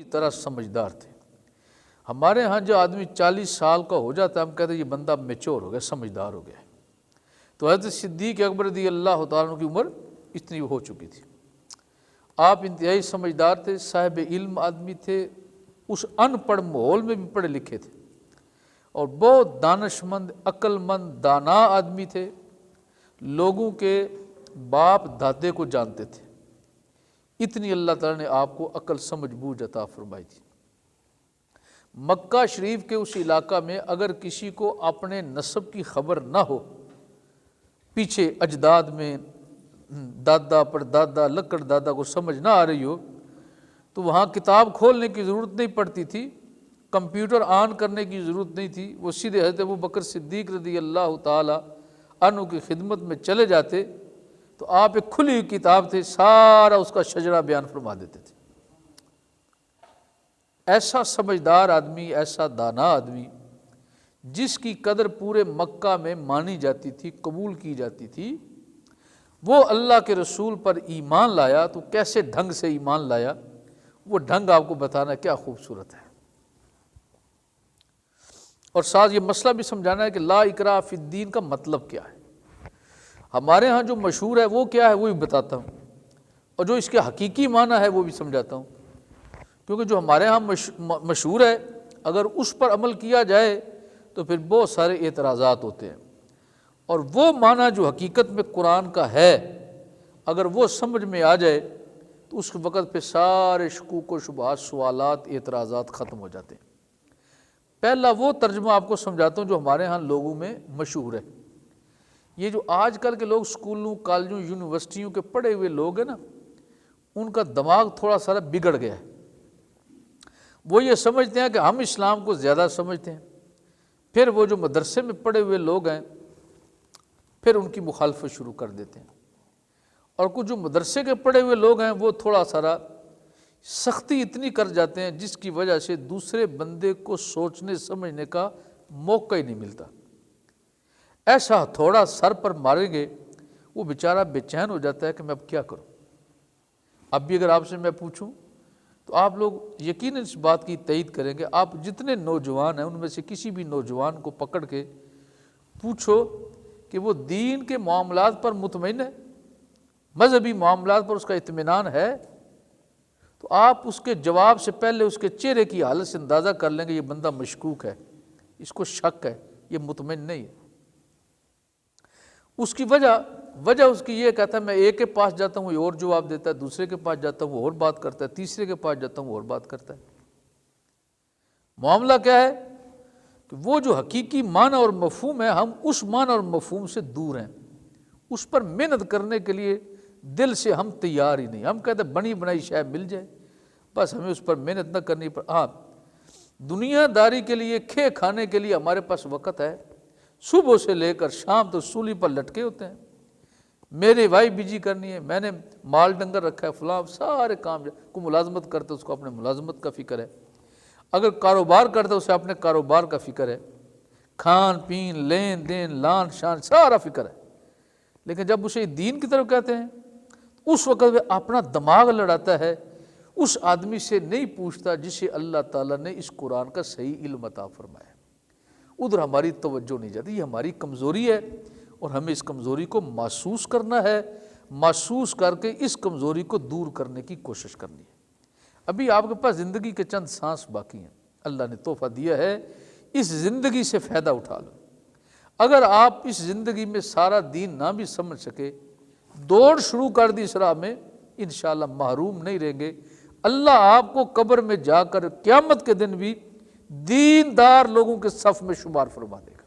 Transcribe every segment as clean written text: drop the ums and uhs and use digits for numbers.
طرح سمجھدار تھے۔ ہمارے ہاں جو آدمی 40 سال کا ہو جاتا ہے ہم کہتے ہیں یہ بندہ میچور ہو گیا، سمجھدار ہو گیا۔ تو حضرت صدیق اکبر رضی اللہ تعالیٰ عنہ کی عمر اتنی ہو چکی تھی۔ آپ انتہائی سمجھدار تھے، صاحب علم آدمی تھے، اس ان پڑھ ماحول میں بھی پڑھے لکھے تھے، اور بہت دانش مند، عقل مند، دانا آدمی تھے، لوگوں کے باپ دادے کو جانتے تھے۔ اتنی اللہ تعالیٰ نے آپ کو عقل سمجھ بوجھ عطا فرمائی تھی۔ مکہ شریف کے اس علاقہ میں اگر کسی کو اپنے نسب کی خبر نہ ہو، پیچھے اجداد میں دادا پر دادا لکڑ دادا کو سمجھ نہ آ رہی ہو، تو وہاں کتاب کھولنے کی ضرورت نہیں پڑتی تھی، کمپیوٹر آن کرنے کی ضرورت نہیں تھی، وہ سیدھے حضرت ابوبکر صدیق رضی اللہ تعالی عنہ کی خدمت میں چلے جاتے تو آپ ایک کھلی ہوئی کتاب تھے، سارا اس کا شجرہ بیان فرما دیتے تھے۔ ایسا سمجھدار آدمی، ایسا دانا آدمی جس کی قدر پورے مکہ میں مانی جاتی تھی، قبول کی جاتی تھی، وہ اللہ کے رسول پر ایمان لایا تو کیسے ڈھنگ سے ایمان لایا، وہ ڈھنگ آپ کو بتانا کیا خوبصورت ہے۔ اور ساتھ یہ مسئلہ بھی سمجھانا ہے کہ لا اکراہ فی الدین کا مطلب کیا ہے۔ ہمارے ہاں جو مشہور ہے وہ کیا ہے وہ بھی بتاتا ہوں، اور جو اس کے حقیقی معنی ہے وہ بھی سمجھاتا ہوں، کیونکہ جو ہمارے ہاں مشہور ہے اگر اس پر عمل کیا جائے تو پھر بہت سارے اعتراضات ہوتے ہیں، اور وہ معنی جو حقیقت میں قرآن کا ہے اگر وہ سمجھ میں آ جائے تو اس وقت پہ سارے شکوک و شبہات، سوالات، اعتراضات ختم ہو جاتے ہیں۔ پہلا وہ ترجمہ آپ کو سمجھاتا ہوں جو ہمارے ہاں لوگوں میں مشہور ہے۔ یہ جو آج کل کے لوگ اسکولوں، کالجوں، یونیورسٹیوں کے پڑھے ہوئے لوگ ہیں نا، ان کا دماغ تھوڑا سا بگڑ گیا ہے۔ وہ یہ سمجھتے ہیں کہ ہم اسلام کو زیادہ سمجھتے ہیں، پھر وہ جو مدرسے میں پڑھے ہوئے لوگ ہیں پھر ان کی مخالفت شروع کر دیتے ہیں، اور کچھ جو مدرسے کے پڑھے ہوئے لوگ ہیں وہ تھوڑا سا سختی اتنی کر جاتے ہیں جس کی وجہ سے دوسرے بندے کو سوچنے سمجھنے کا موقع ہی نہیں ملتا۔ ایسا تھوڑا سر پر ماریں گے وہ بیچارہ بے چین ہو جاتا ہے کہ میں اب کیا کروں۔ اب بھی اگر آپ سے میں پوچھوں تو آپ لوگ یقیناً اس بات کی تائید کریں گے، آپ جتنے نوجوان ہیں ان میں سے کسی بھی نوجوان کو پکڑ کے پوچھو کہ وہ دین کے معاملات پر مطمئن ہے، مذہبی معاملات پر اس کا اطمینان ہے، تو آپ اس کے جواب سے پہلے اس کے چہرے کی حالت سے اندازہ کر لیں گے یہ بندہ مشکوک ہے، اس کو شک ہے، یہ مطمئن نہیں ہے۔ اس کی وجہ اس کی یہ کہتا ہے میں ایک کے پاس جاتا ہوں وہ اور جواب دیتا ہے، دوسرے کے پاس جاتا ہوں وہ اور بات کرتا ہے، تیسرے کے پاس جاتا ہوں وہ اور بات کرتا ہے۔ معاملہ کیا ہے کہ وہ جو حقیقی معنی اور مفہوم ہے ہم اس معنی اور مفہوم سے دور ہیں، اس پر محنت کرنے کے لیے دل سے ہم تیار ہی نہیں۔ ہم کہتے ہیں بنی بنائی شے مل جائے بس ہمیں اس پر محنت نہ کرنی پر۔ ہاں دنیا داری کے لیے، کھے کھانے کے لیے ہمارے پاس وقت ہے، صبح سے لے کر شام تو سولی پر لٹکے ہوتے ہیں، میرے بھائی بیجی کرنی ہے، میں نے مال ڈنگر رکھا ہے، فلاں سارے کام، کو ملازمت کرتے اس کو اپنے ملازمت کا فکر ہے، اگر کاروبار کرتے اسے اپنے کاروبار کا فکر ہے، کھان پین، لین دین، لان شان سارا فکر ہے۔ لیکن جب اسے دین کی طرف کہتے ہیں اس وقت وہ اپنا دماغ لڑاتا ہے، اس آدمی سے نہیں پوچھتا جسے اللہ تعالیٰ نے اس قرآن کا صحیح علم عطا فرمایا۔ ادھر ہماری توجہ نہیں جاتی، یہ ہماری کمزوری ہے اور ہمیں اس کمزوری کو محسوس کرنا ہے، محسوس کر کے اس کمزوری کو دور کرنے کی کوشش کرنی ہے۔ ابھی آپ کے پاس زندگی کے چند سانس باقی ہیں، اللہ نے تحفہ دیا ہے، اس زندگی سے فائدہ اٹھا لو۔ اگر آپ اس زندگی میں سارا دین نہ بھی سمجھ سکے، دوڑ شروع کر دی اس راہ میں، انشاءاللہ محروم نہیں رہیں گے۔ اللہ آپ کو قبر میں جا کر قیامت کے دن بھی دیندار لوگوں کے صف میں شمار فرما دے گا۔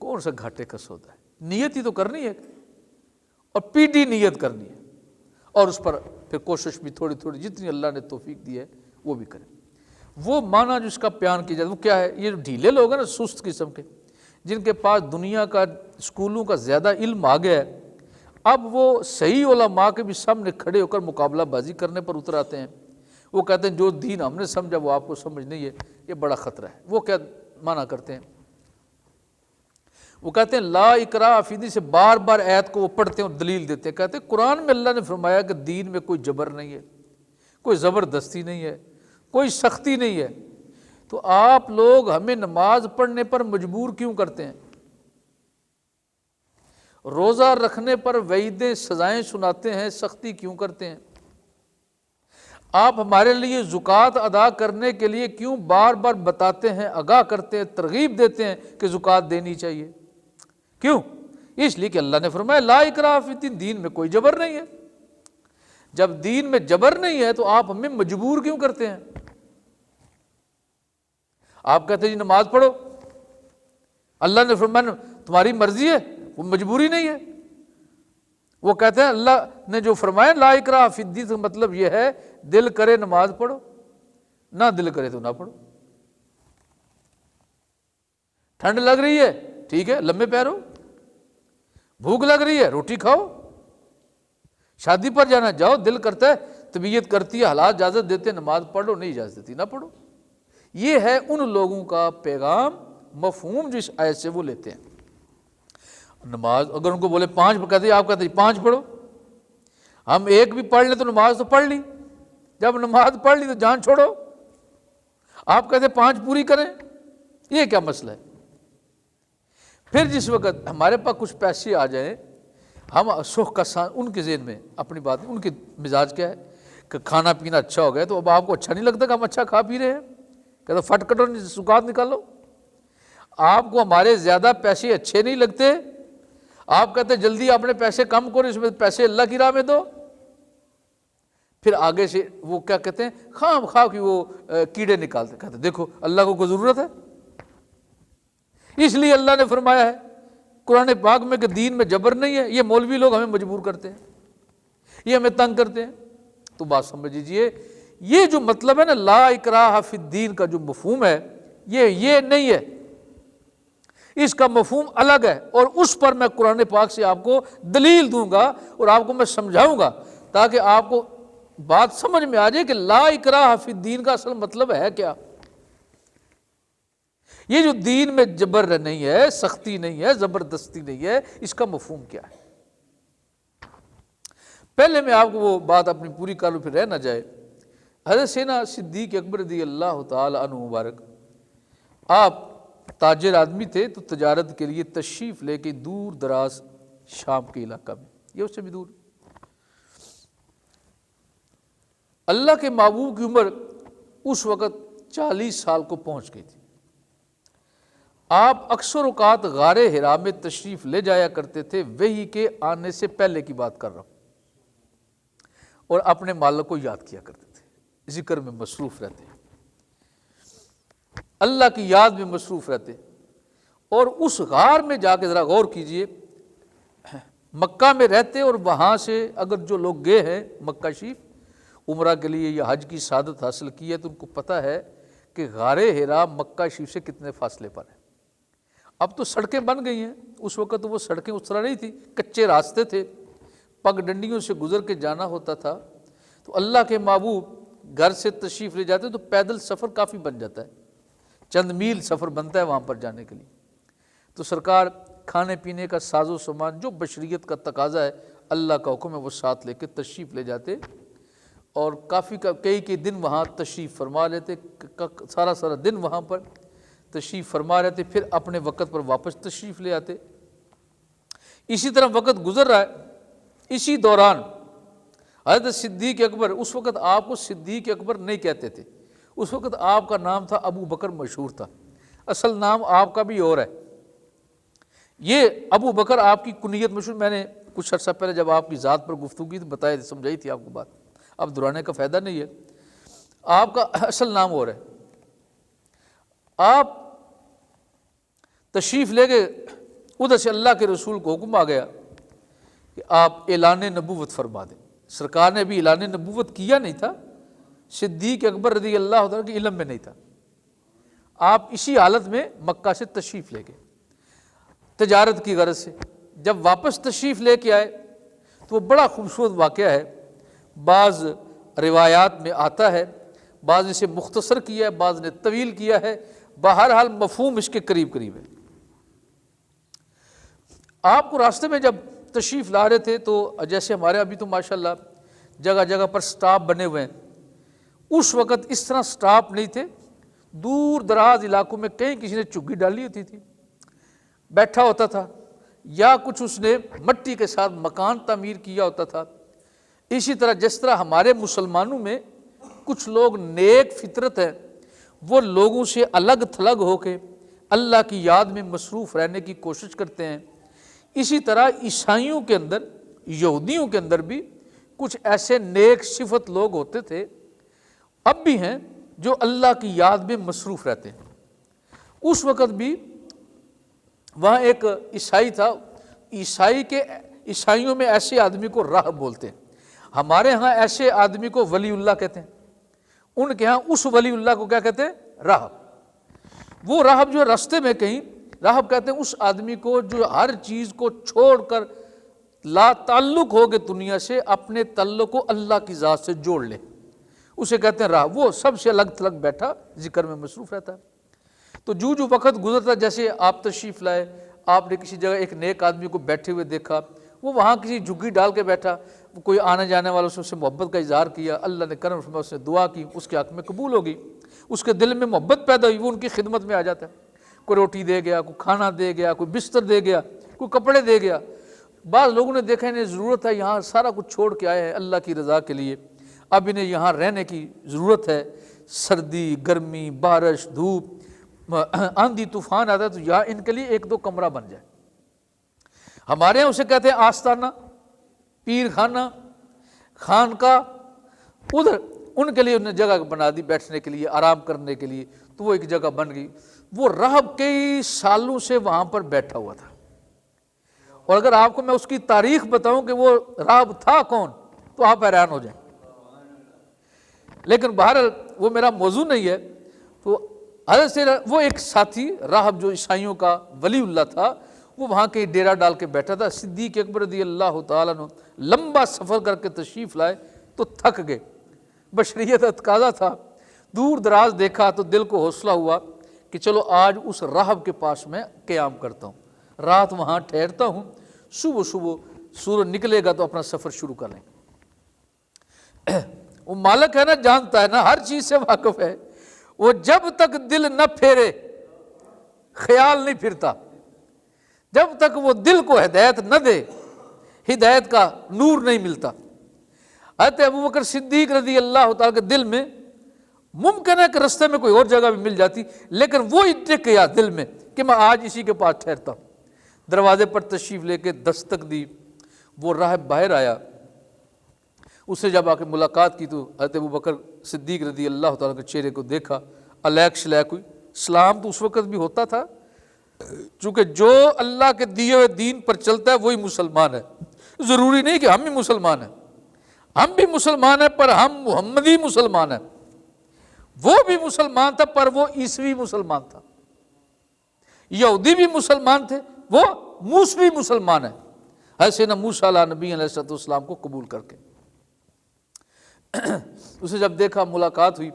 کون سا گھاٹے کا سودا ہے؟ نیت ہی تو کرنی ہے اور پیٹی نیت کرنی ہے، اور اس پر پھر کوشش بھی تھوڑی تھوڑی جتنی اللہ نے توفیق دی ہے وہ بھی کریں۔ وہ معنی جو اس کا بیان کیا جاتا ہے وہ کیا ہے؟ یہ ڈھیلے لوگ ہیں نا، سست قسم کے، جن کے پاس دنیا کا، اسکولوں کا زیادہ علم آ گیا ہے، اب وہ صحیح علماء کے بھی سامنے کھڑے ہو کر مقابلہ بازی کرنے پر اتر آتے ہیں۔ وہ کہتے ہیں جو دین ہم نے سمجھا وہ آپ کو سمجھ نہیں ہے، یہ بڑا خطرہ ہے۔ وہ کیا معنی کرتے ہیں؟ وہ کہتے ہیں لا اکراہ فی الدین سے بار بار آیت کو وہ پڑھتے ہیں اور دلیل دیتے ہیں، کہتے ہیں قرآن میں اللہ نے فرمایا کہ دین میں کوئی جبر نہیں ہے، کوئی زبردستی نہیں ہے، کوئی سختی نہیں ہے، تو آپ لوگ ہمیں نماز پڑھنے پر مجبور کیوں کرتے ہیں؟ روزہ رکھنے پر وعیدیں سزائیں سناتے ہیں، سختی کیوں کرتے ہیں؟ آپ ہمارے لیے زکوٰۃ ادا کرنے کے لیے کیوں بار بار بتاتے ہیں، آگاہ کرتے ہیں، ترغیب دیتے ہیں کہ زکوٰۃ دینی چاہیے؟ کیوں؟ اس لیے کہ اللہ نے فرمایا لا اکراہ فی الدین، دین میں کوئی جبر نہیں ہے۔ جب دین میں جبر نہیں ہے تو آپ ہمیں مجبور کیوں کرتے ہیں؟ آپ کہتے ہیں جی نماز پڑھو، اللہ نے فرمایا تمہاری مرضی ہے، وہ مجبوری نہیں ہے۔ وہ کہتے ہیں اللہ نے جو فرمایا لا اکراہ فی الدین کا مطلب یہ ہے دل کرے نماز پڑھو، نہ دل کرے تو نہ پڑھو۔ ٹھنڈ لگ رہی ہے ٹھیک ہے لمبے پیر ہو، بھوک لگ رہی ہے روٹی کھاؤ، شادی پر جانا جاؤ، دل کرتا ہے، طبیعت کرتی ہے، حالات اجازت دیتے ہیں نماز پڑھ لو، نہیں اجازت دیتی نہ پڑھو۔ یہ ہے ان لوگوں کا پیغام، مفہوم جو اس آیت سے وہ لیتے ہیں۔ نماز اگر ان کو بولے 5 کہتے ہیں، آپ کہتے ہیں 5 پڑھو، ہم 1 بھی پڑھ لیں تو نماز تو پڑھ لی، جب نماز پڑھ لی تو جان چھوڑو، آپ کہتے ہیں 5 پوری کریں، یہ کیا مسئلہ ہے؟ پھر جس وقت ہمارے پاس کچھ پیسے آ جائیں، ہم سکھ کا ان کے ذہن میں اپنی بات، ان کے مزاج کیا ہے کہ کھانا پینا اچھا ہو گیا تو اب آپ کو اچھا نہیں لگتا کہ ہم اچھا کھا پی رہے ہیں، کہتے فٹ کٹو زکوٰۃ نکالو۔ آپ کو ہمارے زیادہ پیسے اچھے نہیں لگتے، آپ کہتے جلدی اپنے پیسے کم کرو، اس میں پیسے اللہ کی راہ میں دو۔ پھر آگے سے وہ کیا کہتے ہیں، خام خواہ کی وہ کیڑے نکالتے، کہتے دیکھو اللہ کو کوئی ضرورت ہے؟ اس لیے اللہ نے فرمایا ہے قرآن پاک میں کہ دین میں جبر نہیں ہے، یہ مولوی لوگ ہمیں مجبور کرتے ہیں، یہ ہمیں تنگ کرتے ہیں۔ تو بات سمجھ لیجیے، یہ جو مطلب ہے نا لا اکراہ فی الدین کا جو مفہوم ہے یہ نہیں ہے، اس کا مفہوم الگ ہے، اور اس پر میں قرآن پاک سے آپ کو دلیل دوں گا اور آپ کو میں سمجھاؤں گا تاکہ آپ کو بات سمجھ میں آ جائے کہ لا اکراہ فی الدین کا اصل مطلب ہے کیا۔ یہ جو دین میں جبر نہیں ہے، سختی نہیں ہے، زبردستی نہیں ہے، اس کا مفہوم کیا ہے؟ پہلے میں آپ کو وہ بات اپنی پوری کر لوں پھر رہ نہ جائے۔ حضرت سیدنا صدیق اکبر رضی اللہ تعالی عنہ مبارک، آپ تاجر آدمی تھے تو تجارت کے لیے تشریف لے کے دور دراز شام کے علاقہ میں، یہ اس سے بھی دور، اللہ کے محبوب کی عمر اس وقت 40 سال کو پہنچ گئی تھی۔ آپ اکثر اوقات غار حرا میں تشریف لے جایا کرتے تھے، وحی کے آنے سے پہلے کی بات کر رہا ہوں، اور اپنے مالک کو یاد کیا کرتے تھے، ذکر میں مصروف رہتے، اللہ کی یاد میں مصروف رہتے۔ اور اس غار میں جا کے ذرا غور کیجئے، مکہ میں رہتے، اور وہاں سے اگر جو لوگ گئے ہیں مکہ شریف عمرہ کے لیے یا حج کی سعادت حاصل کی ہے تو ان کو پتہ ہے کہ غار حرا مکہ شریف سے کتنے فاصلے پر ہے۔ اب تو سڑکیں بن گئی ہیں، اس وقت وہ سڑکیں اس طرح نہیں تھی، کچے راستے تھے، پگ ڈنڈیوں سے گزر کے جانا ہوتا تھا۔ تو اللہ کے محبوب گھر سے تشریف لے جاتے تو پیدل سفر کافی بن جاتا ہے، چند میل سفر بنتا ہے وہاں پر جانے کے لیے۔ تو سرکار کھانے پینے کا ساز و سامان جو بشریت کا تقاضا ہے، اللہ کا حکم ہے، وہ ساتھ لے کے تشریف لے جاتے، اور کئی دن وہاں تشریف فرما لیتے، سارا دن وہاں پر تشریف فرما رہتے، پھر اپنے وقت پر واپس تشریف لے آتے۔ اسی طرح وقت گزر رہا ہے، اسی دوران حضرت صدیق اکبر، اس وقت آپ کو صدیق اکبر نہیں کہتے تھے، اس وقت آپ کا نام تھا ابو بکر مشہور تھا، اصل نام آپ کا بھی اور ہے۔ یہ ابو بکر آپ کی کنیت مشہور، میں نے کچھ عرصہ پہلے جب آپ کی ذات پر گفتگو کی تو بتائی تھی، سمجھائی تھی آپ کو بات، اب دہرانے کا فائدہ نہیں ہے، آپ کا اصل نام اور ہے۔ آپ تشریف لے گئے، ادھر سے اللہ کے رسول کو حکم آ گیا کہ آپ اعلان نبوت فرما دیں۔ سرکار نے ابھی اعلان نبوت کیا نہیں تھا، صدیق اکبر رضی اللہ عنہ کے علم میں نہیں تھا، آپ اسی حالت میں مکہ سے تشریف لے گئے تجارت کی غرض سے۔ جب واپس تشریف لے کے آئے تو وہ بڑا خوبصورت واقعہ ہے، بعض روایات میں آتا ہے، بعض نے اسے مختصر کیا ہے، بعض نے طویل کیا ہے، بہرحال مفہوم اس کے قریب قریب ہے۔ آپ کو راستے میں جب تشریف لا رہے تھے تو جیسے ہمارے ابھی تو ماشاءاللہ جگہ جگہ پر سٹاپ بنے ہوئے ہیں، اس وقت اس طرح سٹاپ نہیں تھے، دور دراز علاقوں میں کہیں کسی نے چگی ڈالی ہوتی تھی، بیٹھا ہوتا تھا، یا کچھ اس نے مٹی کے ساتھ مکان تعمیر کیا ہوتا تھا۔ اسی طرح جس طرح ہمارے مسلمانوں میں کچھ لوگ نیک فطرت ہیں، وہ لوگوں سے الگ تھلگ ہو کے اللہ کی یاد میں مصروف رہنے کی کوشش کرتے ہیں، اسی طرح عیسائیوں کے اندر، یہودیوں کے اندر بھی کچھ ایسے نیک صفت لوگ ہوتے تھے، اب بھی ہیں، جو اللہ کی یاد میں مصروف رہتے ہیں۔ اس وقت بھی وہاں ایک عیسائی تھا، عیسائیوں میں ایسے آدمی کو راہب بولتے ہیں، ہمارے ہاں ایسے آدمی کو ولی اللہ کہتے ہیں، ان کے ہاں اس ولی اللہ کو کیا کہتے ہیں؟ راہب۔ وہ راہب جو راستے میں کہیں، راہب کہتے ہیں اس آدمی کو جو ہر چیز کو چھوڑ کر لا تعلق ہو گئے دنیا سے، اپنے تعلق کو اللہ کی ذات سے جوڑ لے، اسے کہتے ہیں راہب۔ وہ سب سے الگ تھلگ بیٹھا ذکر میں مصروف رہتا ہے۔ تو جو وقت گزرتا، جیسے آپ تشریف لائے، آپ نے کسی جگہ ایک نیک آدمی کو بیٹھے ہوئے دیکھا، وہ وہاں کسی جھگی ڈال کے بیٹھا، کوئی آنے جانے والوں سے اس سے محبت کا اظہار کیا، اللہ نے کرم فرمایا، اس نے دعا کی، اس کے حق میں قبول ہوگی، اس کے دل میں محبت پیدا ہوئی، وہ ان کی خدمت میں آ جاتا ہے، کوئی روٹی دے گیا، کوئی کھانا دے گیا، کوئی بستر دے گیا، کوئی کپڑے دے گیا۔ بعض لوگوں نے دیکھا انہیں ضرورت ہے، یہاں سارا کچھ چھوڑ کے آئے ہیں اللہ کی رضا کے لیے، اب انہیں یہاں رہنے کی ضرورت ہے، سردی، گرمی، بارش، دھوپ، آندھی طوفان آتا ہے تو یہاں ان کے لیے ایک دو کمرہ بن جائے۔ ہمارے یہاں اسے کہتے ہیں آستانہ، پیر خانہ، خانقاہ، ادھر ان کے لیے انہیں جگہ بنا دی بیٹھنے کے لیے، آرام کرنے کے لیے، تو وہ ایک جگہ بن گئی۔ وہ راہب کئی سالوں سے وہاں پر بیٹھا ہوا تھا، اور اگر آپ کو میں اس کی تاریخ بتاؤں کہ وہ راہب تھا کون تو آپ حیران ہو جائیں، لیکن بہرحال وہ میرا موضوع نہیں ہے۔ تو حضرت سے وہ ایک ساتھی راہب جو عیسائیوں کا ولی اللہ تھا، وہ وہاں کے ڈیرا ڈال کے بیٹھا تھا۔ صدیق اکبر رضی اللہ تعالیٰ عنہ لمبا سفر کر کے تشریف لائے تو تھک گئے، بشریت تقاضا تھا، دور دراز دیکھا تو دل کو حوصلہ ہوا کہ چلو آج اس راہب کے پاس میں قیام کرتا ہوں، رات وہاں ٹھہرتا ہوں، صبح سورج نکلے گا تو اپنا سفر شروع کر لیں۔ وہ مالک ہے نا، جانتا ہے نا، ہر چیز سے واقف ہے، وہ جب تک دل نہ پھیرے خیال نہیں پھرتا، جب تک وہ دل کو ہدایت نہ دے ہدایت کا نور نہیں ملتا۔ حضرت ابوبکر صدیق رضی اللہ تعالیٰ کے دل میں ممکن ہے کہ رستے میں کوئی اور جگہ بھی مل جاتی، لیکن وہ ٹک گیا دل میں کہ میں آج اسی کے پاس ٹھہرتا ہوں۔ دروازے پر تشریف لے کے دستک دی، وہ راہب باہر آیا، اس سے جب آ کے ملاقات کی تو حضرت ابوبکر صدیق رضی اللہ تعالیٰ کے چہرے کو دیکھا، علیک شلیک ہوئی۔ سلام تو اس وقت بھی ہوتا تھا، چونکہ جو اللہ کے دیے ہوئے دین پر چلتا ہے وہی مسلمان ہے، ضروری نہیں کہ ہم ہی مسلمان ہیں، ہم بھی مسلمان ہیں پر ہم محمدی مسلمان ہیں، وہ بھی مسلمان تھا پر وہ عیسوی مسلمان تھا، یہودی بھی مسلمان تھے، وہ موسوی مسلمان ہے، ایسے نہ موسیٰ علیہ نبی علیہ السلام کو قبول کر کے۔ اسے جب دیکھا، ملاقات ہوئی،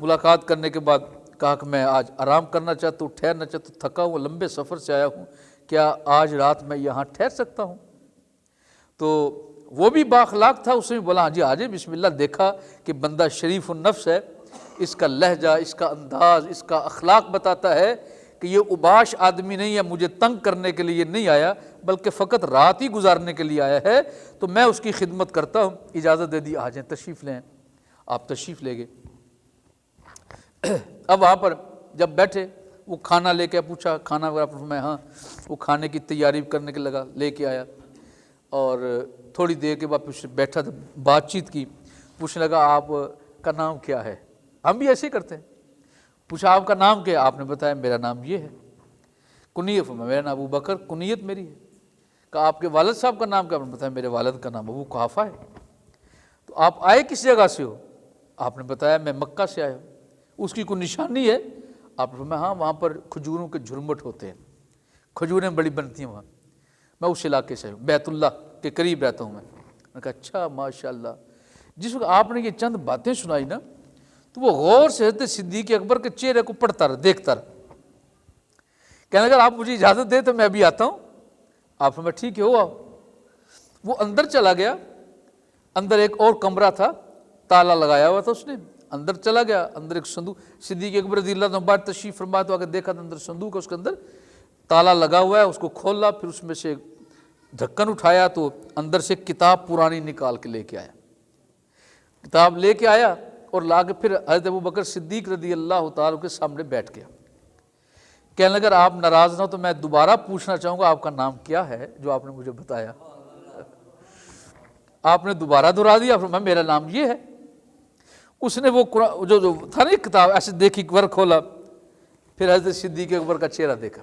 ملاقات کرنے کے بعد کہا کہ میں آج آرام کرنا چاہتا ہوں، ٹھہرنا چاہتا ہوں، تھکا ہوں، لمبے سفر سے آیا ہوں، کیا آج رات میں یہاں ٹھہر سکتا ہوں؟ تو وہ بھی بااخلاق تھا، اس نے بولا ہاں جی آجے بسم اللہ۔ دیکھا کہ بندہ شریف النفس ہے، اس کا لہجہ، اس کا انداز، اس کا اخلاق بتاتا ہے کہ یہ اوباش آدمی نہیں ہے، مجھے تنگ کرنے کے لیے نہیں آیا بلکہ فقط رات ہی گزارنے کے لیے آیا ہے، تو میں اس کی خدمت کرتا ہوں، اجازت دے دی، آ جائیں، تشریف لیں۔ آپ تشریف لے گئے۔ اب وہاں پر جب بیٹھے، وہ کھانا لے کے پوچھا، کھانا وغیرہ میں ہاں، وہ کھانے کی تیاری کرنے کے لگا، لے کے آیا، اور تھوڑی دیر کے بعد بیٹھا تھا، بات چیت کی، پوچھنے لگا آپ کا نام کیا ہے؟ ہم بھی ایسے ہی کرتے ہیں، پوچھا آپ کا نام کیا ہے؟ آپ نے بتایا میرا نام یہ ہے، کنیت میرا نام ابوبکر، کنیت میری ہے۔ کہا آپ کے والد صاحب کا نام کیا؟ آپ نے بتایا میرے والد کا نام ابو قحافہ ہے۔ تو آپ آئے کس جگہ سے ہو؟ آپ نے بتایا میں مکہ سے آیا ہوں۔ اس کی کوئی نشانی ہے؟ آپ نے فرمایا ہاں وہاں پر کھجوروں کے جھرمٹ ہوتے ہیں، کھجوریں بڑی بنتی ہیں وہاں، میں اس علاقے سے ہوں، بیت اللہ کے قریب رہتا ہوں میں نے کہا اچھا ماشاءاللہ۔ جس وقت آپ نے یہ چند باتیں سنائی نا تو وہ غور سے حضرت صدیق اکبر کے چہرے کو پڑھتا رہا، دیکھتا رہا، کہنے لگا آپ مجھے اجازت دے تو میں ابھی آتا ہوں۔ آپ نے ٹھیک ہے ہو آؤ۔ وہ اندر چلا گیا، اندر ایک اور کمرہ تھا، تالا لگایا ہوا تھا اس نے، اندر چلا گیا، اندر ایک صندوق، صدیق اکبر رضی اللہ عنہ بعد تشریف فرما تو آ کے دیکھا تو اندر صندوق ہے، اس کے اندر تالا لگا ہوا ہے، اس کو کھولا، پھر اس میں سے ڈھکن اٹھایا تو اندر سے کتاب پرانی نکال کے لے کے آیا، کتاب لے کے آیا اور لا کے پھر حضرت ابوبکر صدیق رضی اللہ تعالیٰ کے سامنے بیٹھ گیا۔ کہنے لگا اگر آپ ناراض نہ ہو تو میں دوبارہ پوچھنا چاہوں گا آپ کا نام کیا ہے جو آپ نے مجھے بتایا؟ آپ نے دوبارہ دہرا دیا، فرمایا میرا نام یہ ہے۔ اس نے وہ جو تھا نا کتاب ایسے دیکھی، ور کھولا، پھر حضرت صدیق اکبر کا چہرہ دیکھا۔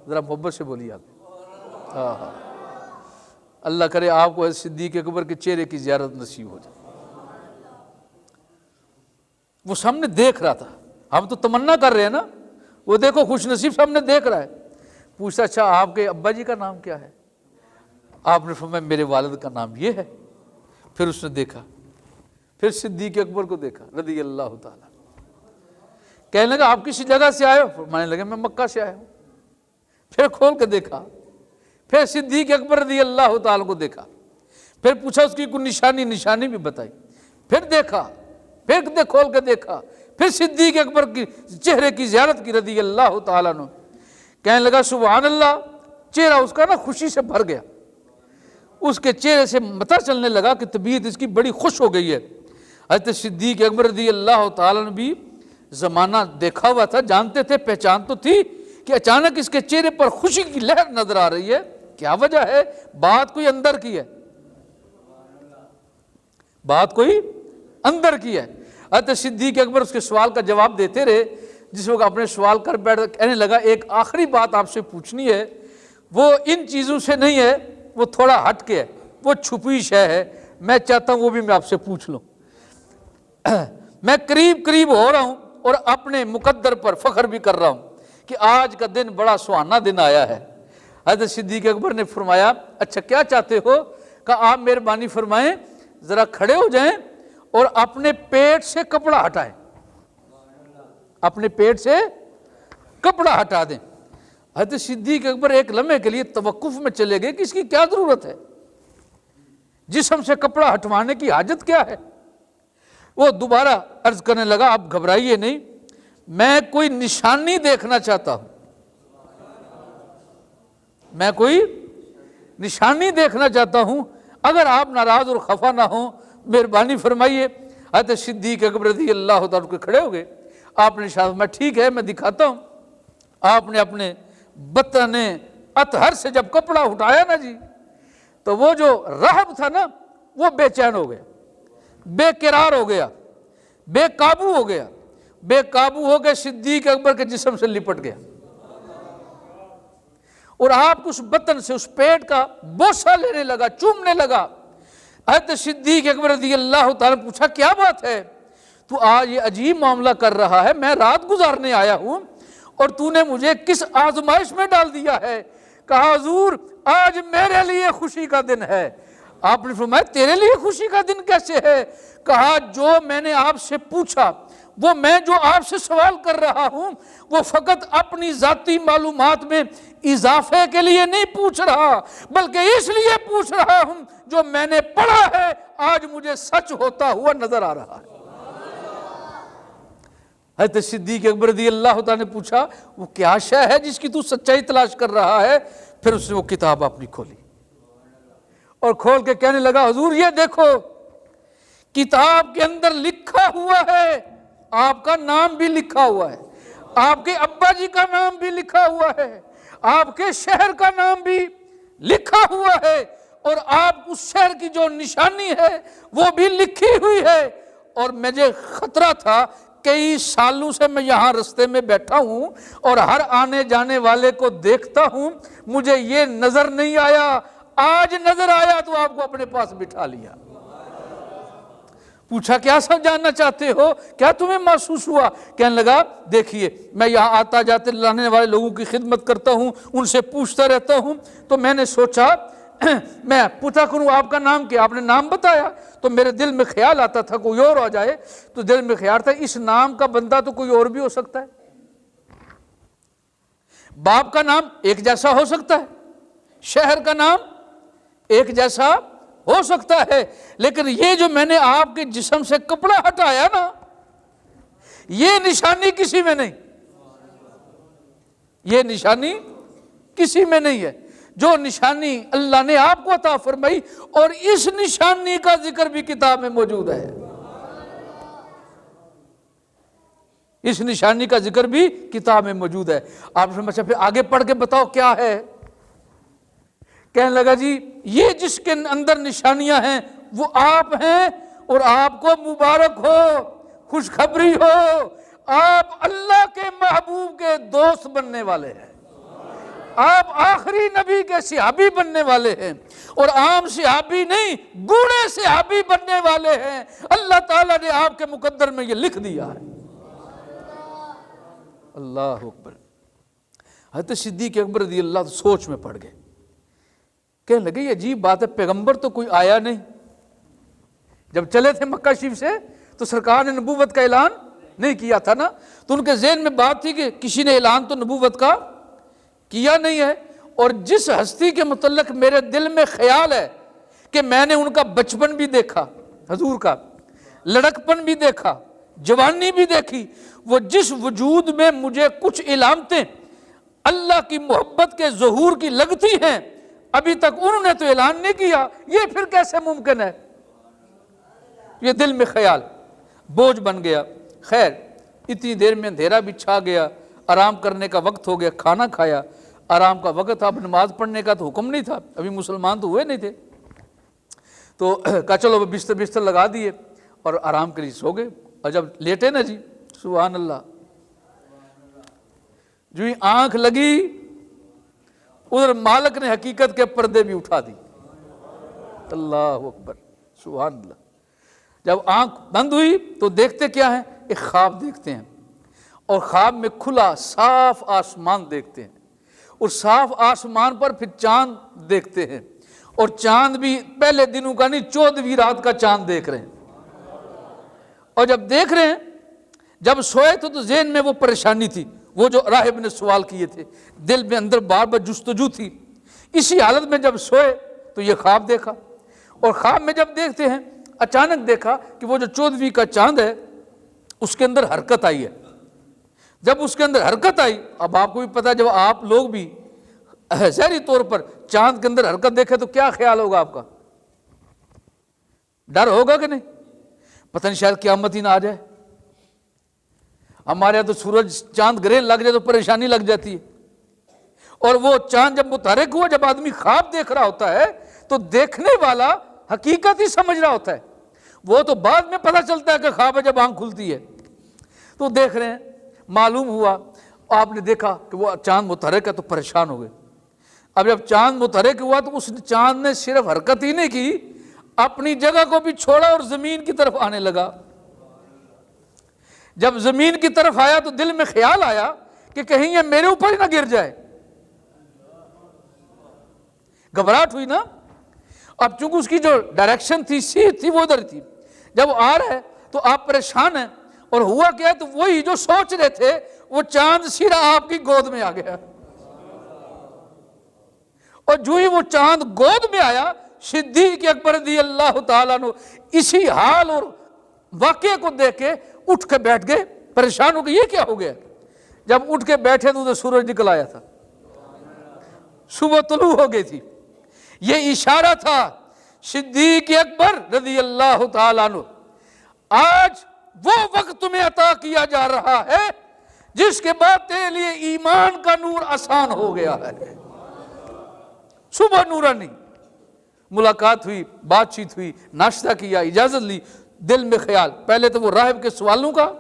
ذرا محبت سے بولیے آپ، ہاں اللہ کرے آپ کو حضرت صدیق اکبر کے چہرے کی زیارت نصیب ہو جائے۔ وہ سامنے دیکھ رہا تھا، ہم تو تمنا کر رہے ہیں نا، وہ دیکھو خوش نصیب سامنے دیکھ رہا ہے۔ پوچھتا اچھا آپ کے ابا جی کا نام کیا ہے؟ آپ نے فرمایا میرے والد کا نام یہ ہے۔ پھر اس نے دیکھا، پھر صدیق اکبر کو دیکھا رضی اللہ تعالیٰ۔ کہنے لگا آپ کسی جگہ سے آئے ہو؟ فرمانے لگے میں مکہ سے آیا ہوں۔ پھر کھول کے دیکھا، پھر صدیق اکبر رضی اللہ تعالیٰ کو دیکھا، پھر پوچھا اس کی کوئی نشانی بھی بتائی، پھر دیکھا، پھر کھول کے دیکھا، پھر صدیق اکبر کی چہرے کی زیارت کی رضی اللہ تعالیٰ عنہ۔ کہنے لگا سبحان اللہ، چہرہ اس کا نا خوشی سے بھر گیا، اس کے چہرے سے پتہ چلنے لگا کہ طبیعت اس کی بڑی خوش ہو گئی ہے۔ حضرت صدیق اکبر رضی اللہ تعالیٰ نے بھی زمانہ دیکھا ہوا تھا، جانتے تھے، پہچان تو تھی کہ اچانک اس کے چہرے پر خوشی کی لہر نظر آ رہی ہے، کیا وجہ ہے؟ بات کوئی اندر کی ہے، بات کوئی اندر کی ہے۔ حضرت صدیق اکبر اس کے سوال کا جواب دیتے رہے، جس وقت اپنے سوال کر بیٹھ کہنے لگا ایک آخری بات آپ سے پوچھنی ہے، وہ ان چیزوں سے نہیں ہے، وہ تھوڑا ہٹ کے ہے، وہ چھپی شے ہے، میں چاہتا ہوں وہ بھی میں آپ سے پوچھ لوں۔ میں قریب ہو رہا ہوں اور اپنے مقدر پر فخر بھی کر رہا ہوں کہ آج کا دن بڑا سہانا دن آیا ہے۔ حضرت صدیق اکبر نے فرمایا اچھا کیا چاہتے ہو؟ کہا آپ مہربانی فرمائیں ذرا کھڑے ہو جائیں اور اپنے پیٹ سے کپڑا ہٹائیں، اپنے پیٹ سے کپڑا ہٹا دیں۔ حضرت صدیق اکبر ایک لمحے کے لیے توقف میں چلے گئے کہ اس کی کیا ضرورت ہے، جسم سے کپڑا ہٹوانے کی حاجت کیا ہے؟ وہ دوبارہ عرض کرنے لگا آپ گھبرائیے نہیں، میں کوئی نشانی دیکھنا چاہتا ہوں، میں کوئی نشانی دیکھنا چاہتا ہوں، اگر آپ ناراض اور خفا نہ ہوں مہربانی فرمائیے۔ حضرت صدیق اکبر رضی اللہ تعالیٰ کے کھڑے ہو گئے، آپ نے شاید میں ٹھیک ہے میں دکھاتا ہوں۔ آپ نے اپنے بطن اطہر سے جب کپڑا اٹھایا نا جی، تو وہ جو رہب تھا نا وہ بے چین ہو گیا، بے قرار ہو گیا، بے قابو ہو گیا، بے قابو ہو کے صدیق اکبر کے جسم سے لپٹ گیا، اور آپ اس بطن سے اس پیٹ کا بوسہ لینے لگا، چومنے لگا۔ حضرت صدیق اکبر رضی اللہ تعالیٰ نے پوچھا کیا بات ہے، تو آج یہ عجیب معاملہ کر رہا ہے، میں رات گزارنے آیا ہوں اور تو نے مجھے کس آزمائش میں ڈال دیا ہے؟ کہا حضور آج میرے لیے خوشی کا دن ہے۔ آپ نے فرمایا تیرے لیے خوشی کا دن کیسے ہے؟ کہا جو میں نے آپ سے پوچھا، وہ میں جو آپ سے سوال کر رہا ہوں وہ فقط اپنی ذاتی معلومات میں اضافے کے لیے نہیں پوچھ رہا، بلکہ اس لیے پوچھ رہا ہوں جو میں نے پڑھا ہے آج مجھے سچ ہوتا ہوا نظر آ رہا ہے۔ حضرت صدیق اکبر رضی اللہ تعالیٰ نے پوچھا وہ کیا شے ہے جس کی تو سچائی تلاش کر رہا ہے؟ پھر اس نے وہ کتاب اپنی کھولی اور کھول کے کہنے لگا حضور یہ دیکھو کتاب کے اندر لکھا ہوا ہے، آپ کا نام بھی لکھا ہوا ہے، آپ کے ابا جی کا نام بھی لکھا ہوا ہے، آپ کے شہر کا نام بھی لکھا ہوا ہے، اور آپ اس شہر کی جو نشانی ہے وہ بھی لکھی ہوئی ہے۔ اور مجھے خطرہ تھا کئی سالوں سے میں یہاں رستے میں بیٹھا ہوں اور ہر آنے جانے والے کو دیکھتا ہوں، مجھے یہ نظر نہیں آیا، آج نظر آیا تو آپ کو اپنے پاس بٹھا لیا۔ پوچھا کیا سب جاننا چاہتے ہو، کیا تمہیں محسوس ہوا؟ کہنے لگا دیکھیے میں یہاں آتا جاتے لانے والے لوگوں کی خدمت کرتا ہوں، ان سے پوچھتا رہتا ہوں، تو میں نے سوچا میں پوچھا کروں آپ کا نام کیا؟ آپ نے نام بتایا تو میرے دل میں خیال آتا تھا کوئی اور آ جائے، تو دل میں خیال تھا اس نام کا بندہ تو کوئی اور بھی ہو سکتا ہے، باپ کا نام ایک جیسا ہو سکتا ہے، شہر کا نام ایک جیسا ہو سکتا ہے، لیکن یہ جو میں نے آپ کے جسم سے کپڑا ہٹایا نا، یہ نشانی کسی میں نہیں، یہ نشانی کسی میں نہیں ہے۔ جو نشانی اللہ نے آپ کو عطا فرمائی، اور اس نشانی کا ذکر بھی کتاب میں موجود ہے، اس نشانی کا ذکر بھی کتاب میں موجود ہے۔ آپ اچھا پھر آگے پڑھ کے بتاؤ کیا ہے؟ کہنے لگا جی یہ جس کے اندر نشانیاں ہیں وہ آپ ہیں، اور آپ کو مبارک ہو، خوشخبری ہو، آپ اللہ کے محبوب کے دوست بننے والے ہیں، آپ آخری نبی کے صحابی بننے والے ہیں، اور عام صحابی نہیں، گوڑے صحابی بننے والے ہیں۔ اللہ تعالیٰ نے آپ کے مقدر میں یہ لکھ دیا ہے۔ اللہ اکبر۔ حضرت صدیق اکبر رضی اللہ عنہ سوچ میں پڑ گئے، کہنے لگے یہ عجیب بات ہے، پیغمبر تو کوئی آیا نہیں، جب چلے تھے مکہ شریف سے تو سرکار نے نبوت کا اعلان نہیں کیا تھا نا، تو ان کے ذہن میں بات تھی کہ کسی نے اعلان تو نبوت کا کیا نہیں ہے، اور جس ہستی کے متعلق میرے دل میں خیال ہے کہ میں نے ان کا بچپن بھی دیکھا، حضور کا لڑکپن بھی دیکھا، جوانی بھی دیکھی، وہ جس وجود میں مجھے کچھ علامتیں اللہ کی محبت کے ظہور کی لگتی ہیں، ابھی تک انہوں نے تو اعلان نہیں کیا، یہ پھر کیسے ممکن ہے؟ یہ دل میں خیال بوجھ بن گیا۔ خیر اتنی دیر میں اندھیرا بھی چھا گیا، آرام کرنے کا وقت ہو گیا، کھانا کھایا، آرام کا وقت تھا، اب نماز پڑھنے کا تو حکم نہیں تھا، ابھی مسلمان تو ہوئے نہیں تھے، تو کہا چلو بستر لگا دیے اور آرام کے لیے سو گئے۔ اور جب لیٹے نا جی، سبحان اللہ، جو ہی آنکھ لگی ادھر مالک نے حقیقت کے پردے بھی اٹھا دی۔ اللہ اکبر، سبحان اللہ۔ جب آنکھ بند ہوئی تو دیکھتے کیا ہیں؟ ایک خواب دیکھتے ہیں، اور خواب میں کھلا صاف آسمان دیکھتے ہیں، اور صاف آسمان پر پھر چاند دیکھتے ہیں، اور چاند بھی پہلے دنوں کا نہیں، 14ویں رات کا چاند دیکھ رہے ہیں۔ اور جب دیکھ رہے ہیں، جب سوئے تو ذہن میں وہ پریشانی تھی، وہ جو راہب نے سوال کیے تھے، دل میں اندر بار بار جستجو تھی۔ اسی حالت میں جب سوئے تو یہ خواب دیکھا، اور خواب میں جب دیکھتے ہیں اچانک دیکھا کہ وہ جو 14ویں کا چاند ہے اس کے اندر حرکت آئی ہے۔ جب اس کے اندر حرکت آئی، اب آپ کو بھی پتا، جب آپ لوگ بھی ظاہری طور پر چاند کے اندر حرکت دیکھے تو کیا خیال ہوگا آپ کا؟ ڈر ہوگا کہ نہیں؟ پتہ نہیں شاید قیامت ہی نہ آ جائے۔ ہمارے یہاں تو سورج چاند گرہن لگ جائے تو پریشانی لگ جاتی ہے، اور وہ چاند جب متحرک ہوا، جب آدمی خواب دیکھ رہا ہوتا ہے تو دیکھنے والا حقیقت ہی سمجھ رہا ہوتا ہے، وہ تو بعد میں پتہ چلتا ہے کہ خواب ہے جب آنکھ کھلتی ہے۔ تو دیکھ رہے ہیں، معلوم ہوا، آپ نے دیکھا کہ وہ چاند متحرک ہے تو پریشان ہو گئے۔ اب جب چاند متحرک ہوا تو اس چاند نے صرف حرکت ہی نہیں کی، اپنی جگہ کو بھی چھوڑا اور زمین کی طرف آنے لگا۔ جب زمین کی طرف آیا تو دل میں خیال آیا کہ کہیں یہ میرے اوپر ہی نہ گر جائے۔ گھبراہٹ ہوئی نا، اب چونکہ اس کی جو ڈائریکشن تھی، سیدھ تھی، وہ ادھر تھی، جب وہ آ رہا ہے تو آپ پریشان ہیں، اور ہوا کیا ہے تو وہی جو سوچ رہے تھے وہ چاند سیدھا آپ کی گود میں آ گیا، اور جو ہی وہ چاند گود میں آیا، صدیق اکبر رضی اللہ تعالیٰ عنہ اسی حال اور واقعے کو دیکھ کے اٹھ کے بیٹھ گئے، پریشان ہو گئے، یہ کیا ہو گیا؟ جب اٹھ کے بیٹھے تو ادھر سورج نکل آیا تھا، صبح طلوع ہو گئی تھی۔ یہ اشارہ تھا صدیق اکبر رضی اللہ تعالیٰ عنہ، آج وہ وقت تمہیں عطا کیا جا رہا ہے جس کے بعد تیرے لیے ایمان کا نور آسان ہو گیا ہے۔ صبح نورانی ملاقات ہوئی، بات چیت ہوئی، ناشتہ کیا، اجازت لی، دل میں خیال، پہلے تو وہ راہب کے سوالوں کا،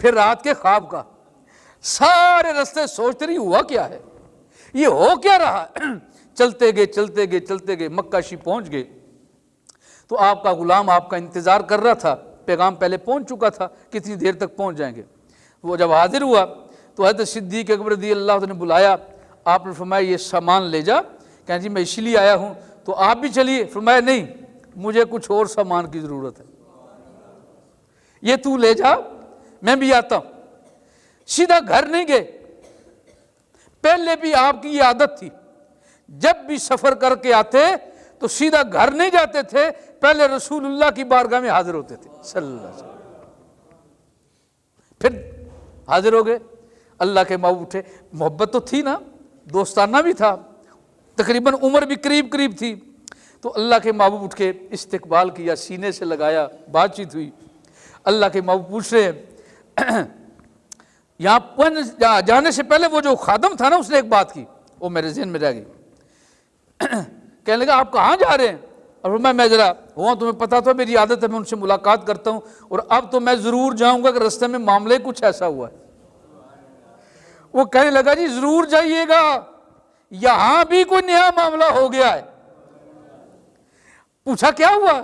پھر رات کے خواب کا، سارے رستے سوچتے رہی ہوا کیا ہے، یہ ہو کیا رہا۔ چلتے گئے مکہ شریف پہنچ گئے تو آپ کا غلام آپ کا انتظار کر رہا تھا، پیغام پہلے پہنچ چکا تھا، کتنی دیر تک پہنچ جائیں گے۔ وہ جب حاضر ہوا تو حضرت صدیق اکبر رضی اللہ عنہ نے بلایا، آپ نے فرمایا یہ سامان لے جا، کہا جی میں اسی لیے آیا ہوں، تو آپ بھی چلیے، فرمایا نہیں مجھے کچھ اور سامان کی ضرورت ہے، یہ تو لے جا میں بھی آتا ہوں۔ سیدھا گھر نہیں گئے، پہلے بھی آپ کی یہ عادت تھی، جب بھی سفر کر کے آتے تو سیدھا گھر نہیں جاتے تھے، پہلے رسول اللہ کی بارگاہ میں حاضر ہوتے تھے صلی اللہ علیہ وسلم۔ پھر حاضر ہو گئے، اللہ کے محبوب اٹھے، محبت تو تھی نا، دوستانہ بھی تھا، تقریباً عمر بھی قریب قریب تھی، تو اللہ کے محبوب اٹھ کے استقبال کیا، سینے سے لگایا، بات چیت ہوئی۔ اللہ کے محبوب پوچھ رہے ہیں یہاں جانے سے پہلے وہ جو خادم تھا نا، اس نے ایک بات کی، وہ میرے ذہن میں رہ گئی۔ کہنے لگا آپ کہاں جا رہے ہیں؟ اور میں ذرا ہوا، تمہیں پتا تو میری عادت ہے میں ان سے ملاقات کرتا ہوں، اور اب تو میں ضرور جاؤں گا کہ رستے میں معاملے کچھ ایسا ہوا ہے۔ وہ کہنے لگا جی ضرور جائیے گا، یہاں بھی کوئی نیا معاملہ ہو گیا ہے۔ پوچھا کیا ہوا؟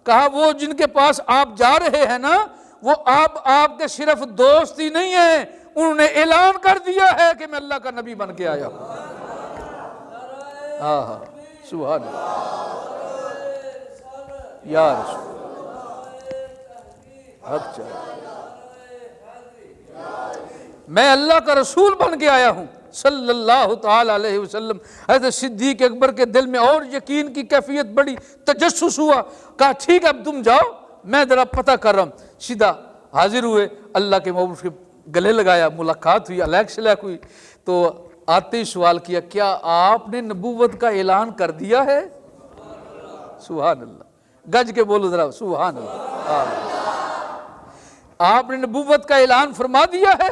کہا وہ جن کے پاس آپ جا رہے ہیں نا، وہ آپ کے صرف دوست ہی نہیں ہیں، انہوں نے اعلان کر دیا ہے کہ میں اللہ کا نبی بن کے آیا ہوں۔ ہاں ہاں سبحان اللہ یا رسول حق چاہیے، میں اللہ کا رسول بن کے آیا ہوں صلی اللہ تعالی علیہ وسلم۔ حضرت صدیق اکبر کے دل میں اور یقین کی کیفیت بڑی، تجسس ہوا، کہا ٹھیک ہے اب تم جاؤ، میں ذرا پتہ کر رہا ہوں۔ سیدھا حاضر ہوئے، اللہ کے محبوب کے گلے لگایا، ملاقات ہوئی، الیک شلیک ہوئی، تو آتے ہی سوال کیا کیا آپ نے نبوت کا اعلان کر دیا ہے؟ سبحان اللہ، گج کے بولو ذرا سبحان اللہ۔ آپ نے نبوت کا اعلان فرما دیا ہے؟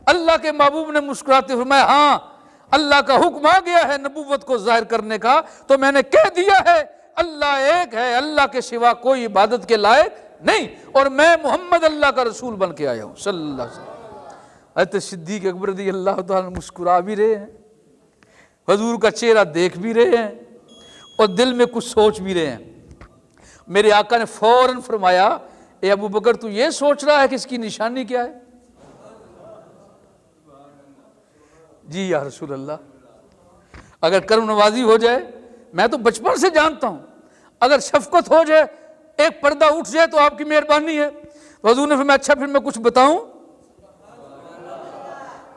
اللہ کے محبوب نے مسکراتے فرمایا ہاں، اللہ کا حکم آ گیا ہے نبوت کو ظاہر کرنے کا، تو میں نے کہہ دیا ہے اللہ ایک ہے، اللہ کے سوا کوئی عبادت کے لائق نہیں، اور میں محمد اللہ کا رسول بن کے آیا ہوں صلی اللہ علیہ وسلم۔ حضرت صدیق اکبر رضی اللہ تعالیٰ مسکرا بھی رہے ہیں، حضور کا چہرہ دیکھ بھی رہے ہیں، اور دل میں کچھ سوچ بھی رہے ہیں۔ میرے آقا نے فوراً فرمایا اے ابو بکر تو یہ سوچ رہا ہے کہ اس کی نشانی کیا ہے؟ جی یا رسول اللہ، اگر کرم نوازی ہو جائے، میں تو بچپن سے جانتا ہوں، اگر شفقت ہو جائے، ایک پردہ اٹھ جائے تو آپ کی مہربانی ہے۔ حضور نے فرمایا اچھا پھر میں کچھ بتاؤں؟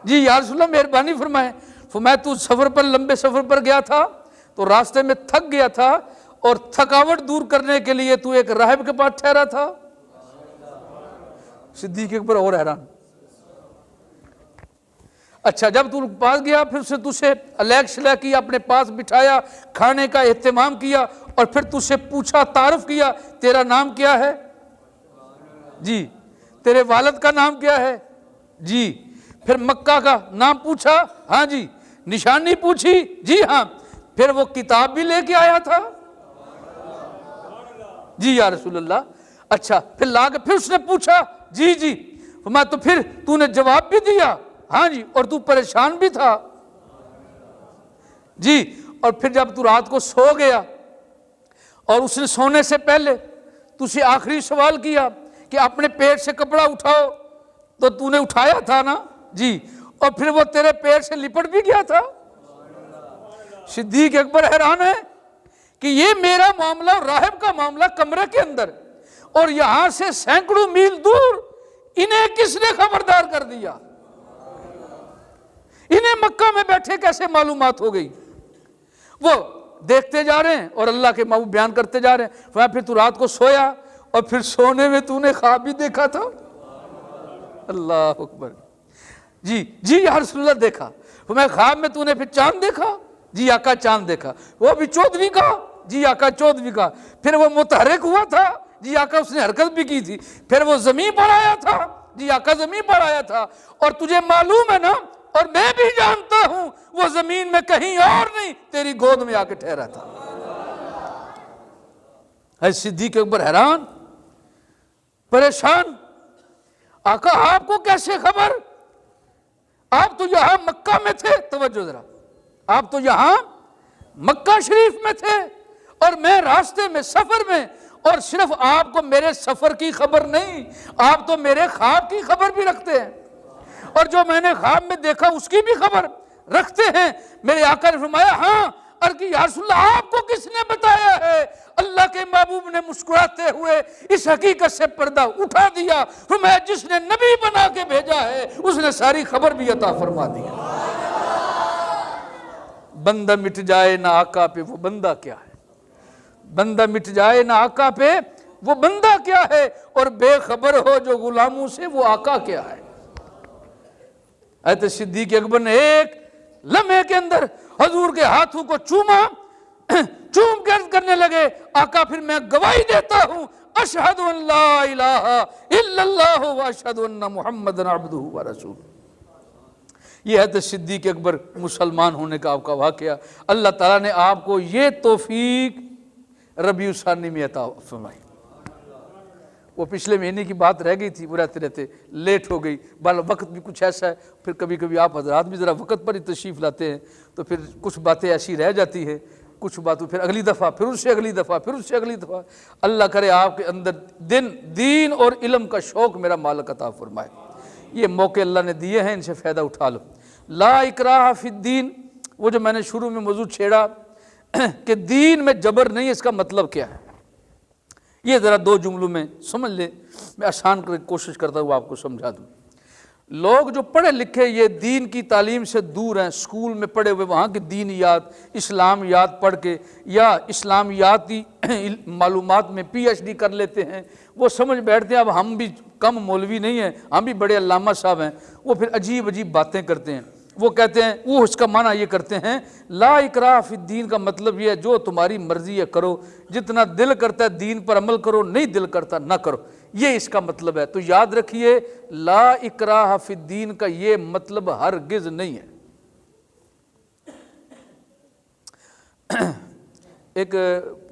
جی یا رسول اللہ مہربانی فرمائے۔ فرمایا تو سفر پر، لمبے سفر پر گیا تھا تو راستے میں تھک گیا تھا، اور تھکاوٹ دور کرنے کے لیے تو ایک راہب کے پاس ٹھہرا تھا۔ صدیق اکبر اور حیران۔ اچھا جب تو پاس گیا، پھر سے تجھے الیک شلیک کیا، اپنے پاس بٹھایا، کھانے کا اہتمام کیا، اور پھر تجھے پوچھا، تعارف کیا، تیرا نام کیا ہے؟ جی۔ تیرے والد کا نام کیا ہے؟ جی۔ پھر مکہ کا نام پوچھا؟ ہاں جی۔ نشانی پوچھی؟ جی ہاں۔ پھر وہ کتاب بھی لے کے آیا تھا؟ جی یا رسول اللہ۔ اچھا پھر لا کے پھر اس نے پوچھا؟ جی جی۔ فرمایا تو پھر تو نے جواب بھی دیا؟ ہاں جی۔ اور تو پریشان بھی تھا؟ جی۔ اور پھر جب تو رات کو سو گیا اور اس نے سونے سے پہلے تجھے آخری سوال کیا کہ اپنے پیٹ سے کپڑا اٹھاؤ، تو تو نے اٹھایا تھا نا؟ جی۔ اور پھر وہ تیرے پیٹ سے لپٹ بھی گیا تھا؟ صدیق اکبر حیران ہے کہ یہ میرا معاملہ، راہب کا معاملہ کمرے کے اندر، اور یہاں سے سینکڑوں میل دور انہیں کس نے خبردار کر دیا؟ انہیں مکہ میں بیٹھے کیسے معلومات ہو گئی؟ وہ دیکھتے جا رہے ہیں اور اللہ کے محبوب بیان کرتے جا رہے ہیں۔ پھر تو رات کو سویا، اور پھر سونے میں تو نے خواب بھی دیکھا تھا؟ اللہ اکبر۔ جی جی یا رسول اللہ دیکھا۔ میں خواب میں تو نے پھر چاند دیکھا؟ جی آقا چاند دیکھا۔ وہ بھی 14ویں کا؟ جی آقا 14ویں کا۔ پھر وہ متحرک ہوا تھا؟ جی آقا اس نے حرکت بھی کی تھی۔ پھر وہ زمین پر آیا تھا؟ جی آقا زمین پر آیا تھا۔ اور تجھے معلوم ہے نا، اور میں بھی جانتا ہوں، وہ زمین میں کہیں اور نہیں، تیری گود میں آ کے ٹھہرا تھا۔ ہے صدیق اکبر حیران، پریشان۔ آقا آپ کو کیسے خبر؟ آپ تو یہاں مکہ میں تھے، توجہ ذرا، آپ تو یہاں مکہ شریف میں تھے، اور میں راستے میں، سفر میں، اور صرف آپ کو میرے سفر کی خبر نہیں، آپ تو میرے خواب کی خبر بھی رکھتے ہیں، اور جو میں نے خواب میں دیکھا اس کی بھی خبر رکھتے ہیں۔ میرے آقا نے فرمایا ہاں۔ عرض کی یا رسول اللہ آپ کو کس نے بتایا ہے؟ اللہ کے محبوب نے مسکراتے ہوئے اس حقیقت سے پردہ اٹھا دیا، فرمایا جس نے نبی بنا کے بھیجا ہے اس نے ساری خبر بھی عطا فرما دی۔ بندہ مٹ جائے نہ آقا پہ، وہ بندہ کیا ہے؟ بندہ مٹ جائے نہ آقا پہ وہ بندہ کیا ہے، اور بے خبر ہو جو غلاموں سے وہ آقا کیا ہے۔ حضرت صدیق اکبر نے ایک لمحے کے اندر حضور کے ہاتھوں کو چوما، چوم کے عرض کرنے لگے آقا پھر میں گواہی دیتا ہوں اشہد ان لا الہ الا اللہ و اشہد ان محمد عبدہ و رسولہ۔ یہ حضرت صدیق اکبر مسلمان ہونے کا آپ کا واقعہ، اللہ تعالیٰ نے آپ کو یہ توفیق ربیع الثانی میں عطا فرمائی۔ وہ پچھلے مہینے کی بات رہ گئی تھی، وہ رہتے رہتے لیٹ ہو گئی، وقت بھی کچھ ایسا ہے، پھر کبھی کبھی آپ حضرات بھی ذرا وقت پر ہی تشریف لاتے ہیں تو پھر کچھ باتیں ایسی رہ جاتی ہیں، کچھ باتوں پھر اگلی دفعہ، پھر اس سے اگلی دفعہ، پھر اس سے اگلی دفعہ۔ اللہ کرے آپ کے اندر دین اور علم کا شوق میرا مالک عطا فرمائے۔ یہ موقع اللہ نے دیے ہیں، ان سے فائدہ اٹھا لو۔ لا اکراہ فی الدین، وہ جو میں نے شروع میں موضوع چھیڑا کہ دین میں جبر نہیں، اس کا مطلب کیا ہے، یہ ذرا دو جملوں میں سمجھ لیں، میں آسان کر کوشش کرتا ہوں آپ کو سمجھا دوں۔ لوگ جو پڑھے لکھے یہ دین کی تعلیم سے دور ہیں، اسکول میں پڑھے ہوئے وہاں کی دینیات اسلامیات پڑھ کے یا اسلامیاتی معلومات میں پی ایچ ڈی کر لیتے ہیں، وہ سمجھ بیٹھتے ہیں اب ہم بھی کم مولوی نہیں ہیں، ہم بھی بڑے علامہ صاحب ہیں۔ وہ پھر عجیب عجیب باتیں کرتے ہیں، وہ کہتے ہیں، وہ اس کا معنی یہ کرتے ہیں لا اکراہ فی الدین کا مطلب یہ ہے جو تمہاری مرضی ہے کرو، جتنا دل کرتا ہے دین پر عمل کرو، نہیں دل کرتا نہ کرو، یہ اس کا مطلب ہے۔ تو یاد رکھیے لا اکراہ فی الدین کا یہ مطلب ہرگز نہیں ہے۔ ایک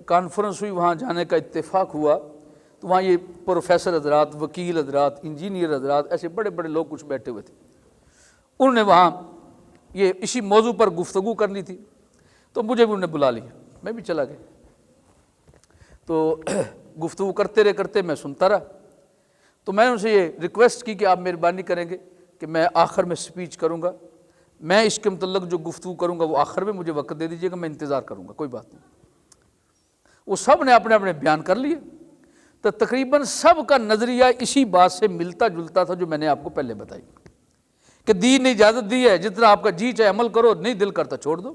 کانفرنس ہوئی، وہاں جانے کا اتفاق ہوا، تو وہاں یہ پروفیسر حضرات، وکیل حضرات، انجینئر حضرات، ایسے بڑے بڑے لوگ کچھ بیٹھے ہوئے تھے۔ انہوں نے وہاں یہ اسی موضوع پر گفتگو کرنی تھی، تو مجھے بھی انہوں نے بلا لیا، میں بھی چلا گیا۔ تو گفتگو کرتے میں سنتا رہا، تو میں نے ان سے یہ ریکویسٹ کی کہ آپ مہربانی کریں گے کہ میں آخر میں سپیچ کروں گا، میں اس کے متعلق جو گفتگو کروں گا وہ آخر میں مجھے وقت دے دیجیے گا، میں انتظار کروں گا، کوئی بات نہیں۔ وہ سب نے اپنے اپنے بیان کر لیے، تو تقریباً سب کا نظریہ اسی بات سے ملتا جلتا تھا جو میں نے آپ کو پہلے بتائی کہ دین نے اجازت دی ہے جتنا آپ کا جی چاہے عمل کرو، نہیں دل کرتا چھوڑ دو،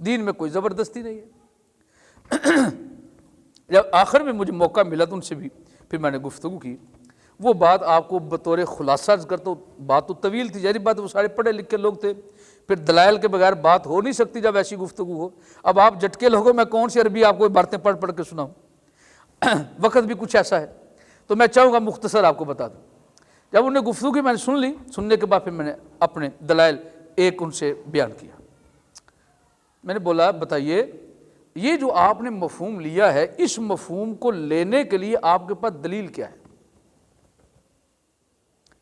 دین میں کوئی زبردستی نہیں ہے۔ جب آخر میں مجھے موقع ملا تو ان سے بھی پھر میں نے گفتگو کی، وہ بات آپ کو بطور خلاصہ عرض کرتا ہوں، بات تو طویل تھی، ظاہر بات وہ سارے پڑھے لکھے لوگ تھے، پھر دلائل کے بغیر بات ہو نہیں سکتی جب ایسی گفتگو ہو۔ اب آپ جھٹکے لوگوں میں کون سی عربی آپ کو باتیں پڑھ پڑھ کے سناؤں، وقت بھی کچھ ایسا ہے، تو میں چاہوں گا مختصر آپ کو بتا دوں۔ جب انہوں نے گفتگو کی میں نے سن لی، سننے کے بعد پھر میں نے اپنے دلائل ایک ان سے بیان کیا۔ میں نے بولا بتائیے یہ جو آپ نے مفہوم لیا ہے، اس مفہوم کو لینے کے لیے آپ کے پاس دلیل کیا ہے؟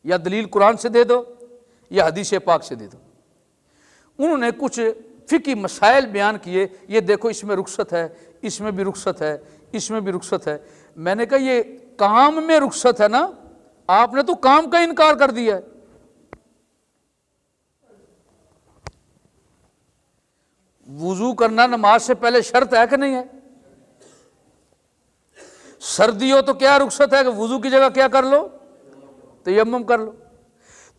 یا دلیل قرآن سے دے دو یا حدیث پاک سے دے دو۔ انہوں نے کچھ فقہی مسائل بیان کیے، یہ دیکھو اس میں رخصت ہے، اس میں بھی رخصت ہے، اس میں بھی رخصت ہے۔ میں نے کہا یہ کام میں رخصت ہے نا، آپ نے تو کام کا انکار کر دیا ہے۔ وضو کرنا نماز سے پہلے شرط ہے کہ نہیں ہے؟ سردی ہو تو کیا رخصت ہے کہ وضو کی جگہ کیا کر لو، تیمم کر لو۔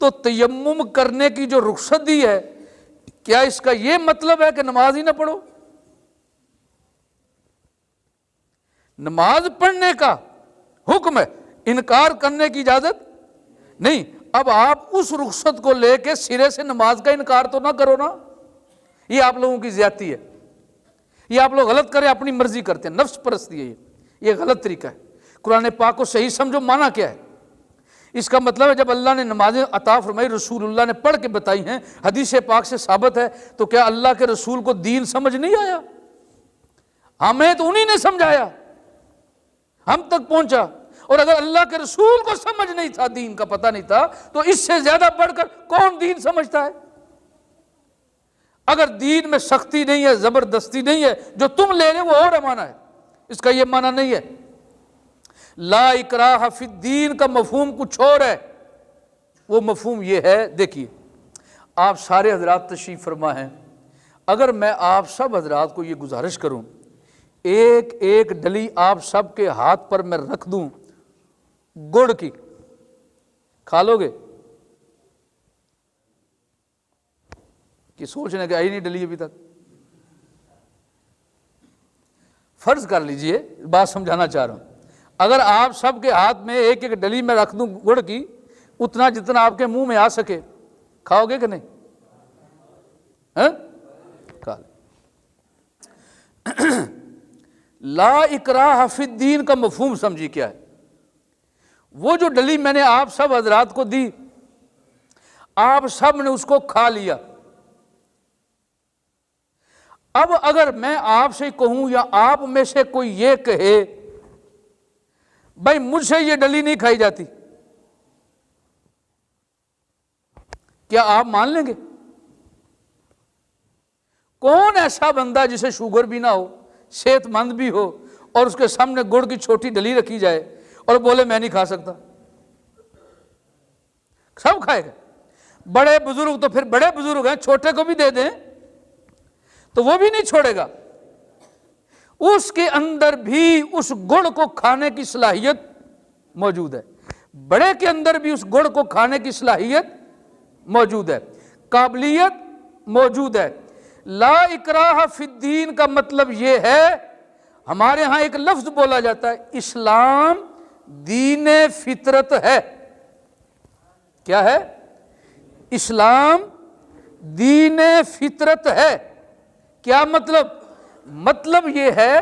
تو تیمم کرنے کی جو رخصت دی ہے، کیا اس کا یہ مطلب ہے کہ نماز ہی نہ پڑھو؟ نماز پڑھنے کا حکم ہے، انکار کرنے کی اجازت نہیں۔ اب آپ اس رخصت کو لے کے سرے سے نماز کا انکار تو نہ کرو نا، یہ آپ لوگوں کی زیادتی ہے، یہ آپ لوگ غلط کریں، اپنی مرضی کرتے ہیں، نفس پرستی ہے، یہ غلط طریقہ ہے۔ قرآن پاک کو صحیح سمجھو، معنی کیا ہے اس کا مطلب ہے جب اللہ نے نمازیں عطا فرمائی، رسول اللہ نے پڑھ کے بتائی ہیں، حدیث پاک سے ثابت ہے، تو کیا اللہ کے رسول کو دین سمجھ نہیں آیا؟ ہمیں تو انہی نے سمجھایا، ہم تک پہنچا۔ اور اگر اللہ کے رسول کو سمجھ نہیں تھا، دین کا پتہ نہیں تھا، تو اس سے زیادہ بڑھ کر کون دین سمجھتا ہے؟ اگر دین میں سختی نہیں ہے، زبردستی نہیں ہے، جو تم لے رہے وہ اور معنی ہے، اس کا یہ معنی نہیں ہے۔ لا اکراہ فی الدین کا مفہوم کچھ اور ہے، وہ مفہوم یہ ہے، دیکھیے آپ سارے حضرات تشریف فرما ہیں، اگر میں آپ سب حضرات کو یہ گزارش کروں، ایک ایک ڈلی آپ سب کے ہاتھ پر میں رکھ دوں گڑ کی، کھا لو گے؟ کہ سوچنے کہ آئی نہیں ڈلی ابھی تک؟ فرض کر لیجئے، بات سمجھانا چاہ رہا ہوں، اگر آپ سب کے ہاتھ میں ایک ایک ڈلی میں رکھ دوں گڑ کی، اتنا جتنا آپ کے منہ میں آ سکے، کھاؤ گے کہ نہیں؟ کھا لیں۔ لا اکراہ فی الدین کا مفہوم سمجھی کیا ہے؟ وہ جو ڈلی میں نے آپ سب حضرات کو دی، آپ سب نے اس کو کھا لیا، اب اگر میں آپ سے کہوں یا آپ میں سے کوئی یہ کہے بھائی مجھ سے یہ ڈلی نہیں کھائی جاتی، کیا آپ مان لیں گے؟ کون ایسا بندہ جسے شوگر بھی نہ ہو، صحت مند بھی ہو، اور اس کے سامنے گڑ کی چھوٹی ڈلی رکھی جائے اور بولے میں نہیں کھا سکتا؟ سب کھائے گا۔ بڑے بزرگ تو پھر بڑے بزرگ ہیں، چھوٹے کو بھی دے دیں تو وہ بھی نہیں چھوڑے گا، اس کے اندر بھی اس گڑ کو کھانے کی صلاحیت موجود ہے، بڑے کے اندر بھی اس گڑ کو کھانے کی صلاحیت موجود ہے، قابلیت موجود ہے۔ لا اکراہ فی الدین کا مطلب یہ ہے، ہمارے ہاں ایک لفظ بولا جاتا ہے، اسلام دین فطرت ہے۔ کیا ہے؟ اسلام دین فطرت ہے۔ کیا مطلب؟ مطلب یہ ہے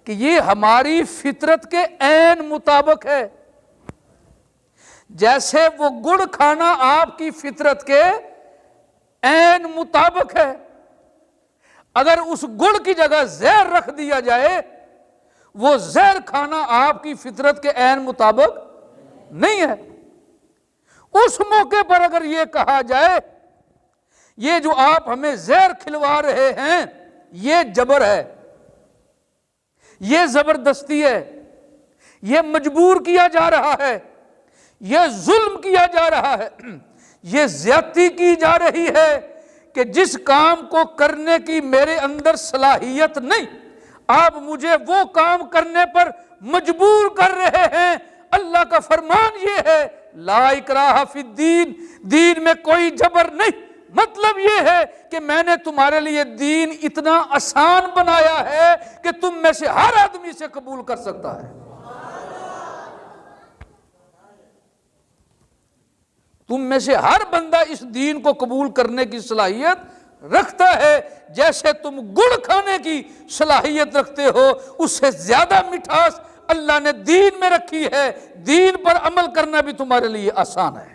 کہ یہ ہماری فطرت کے عین مطابق ہے، جیسے وہ گڑ کھانا آپ کی فطرت کے عین مطابق ہے۔ اگر اس گڑ کی جگہ زہر رکھ دیا جائے، وہ زہر کھانا آپ کی فطرت کے عین مطابق نہیں ہے۔ اس موقع پر اگر یہ کہا جائے یہ جو آپ ہمیں زہر کھلوا رہے ہیں یہ جبر ہے، یہ زبردستی ہے، یہ مجبور کیا جا رہا ہے، یہ ظلم کیا جا رہا ہے، یہ زیادتی کی جا رہی ہے کہ جس کام کو کرنے کی میرے اندر صلاحیت نہیں، آپ مجھے وہ کام کرنے پر مجبور کر رہے ہیں۔ اللہ کا فرمان یہ ہے، لا اکراہ فی الدین، دین میں کوئی جبر نہیں۔ مطلب یہ ہے کہ میں نے تمہارے لیے دین اتنا آسان بنایا ہے کہ تم میں سے ہر آدمی سے قبول کر سکتا ہے، تم میں سے ہر بندہ اس دین کو قبول کرنے کی صلاحیت رکھتا ہے، جیسے تم گڑ کھانے کی صلاحیت رکھتے ہو، اس سے زیادہ مٹھاس اللہ نے دین میں رکھی ہے، دین پر عمل کرنا بھی تمہارے لیے آسان ہے۔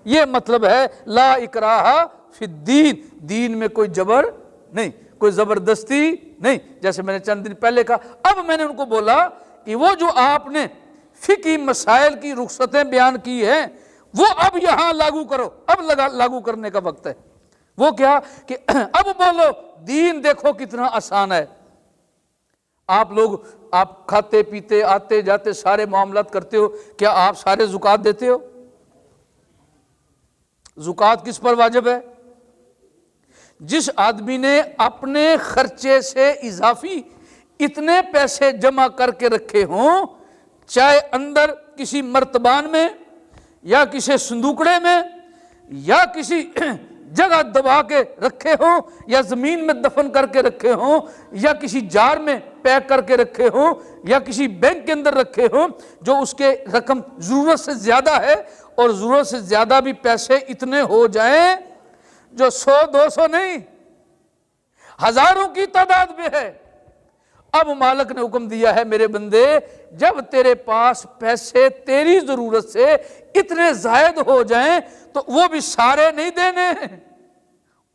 یہ مطلب ہے لا اکراہ فی الدین، دین میں کوئی جبر نہیں، کوئی زبردستی نہیں، جیسے میں نے چند دن پہلے کہا۔ اب میں نے ان کو بولا کہ وہ جو آپ نے فقہی مسائل کی رخصتیں بیان کی ہیں وہ اب یہاں لاگو کرو، اب لاگو کرنے کا وقت ہے۔ وہ کیا کہ اب بولو دین دیکھو کتنا آسان ہے۔ آپ لوگ آپ کھاتے پیتے آتے جاتے سارے معاملات کرتے ہو، کیا آپ سارے زکوٰۃ دیتے ہو؟ زکوٰۃ کس پر واجب ہے؟ جس آدمی نے اپنے خرچے سے اضافی اتنے پیسے جمع کر کے رکھے ہوں، چاہے اندر کسی مرتبان میں یا کسی صندوقڑے میں یا کسی جگہ دبا کے رکھے ہوں یا زمین میں دفن کر کے رکھے ہوں یا کسی جار میں پیک کر کے رکھے ہوں یا کسی بینک کے اندر رکھے ہوں، جو اس کے رقم ضرورت سے زیادہ ہے، اور ضرورت سے زیادہ بھی پیسے اتنے ہو جائیں جو 100-200 نہیں، ہزاروں کی تعداد میں ہے۔ اب مالک نے حکم دیا ہے میرے بندے، جب تیرے پاس پیسے تیری ضرورت سے اتنے زائد ہو جائیں تو وہ بھی سارے نہیں دینے ہیں،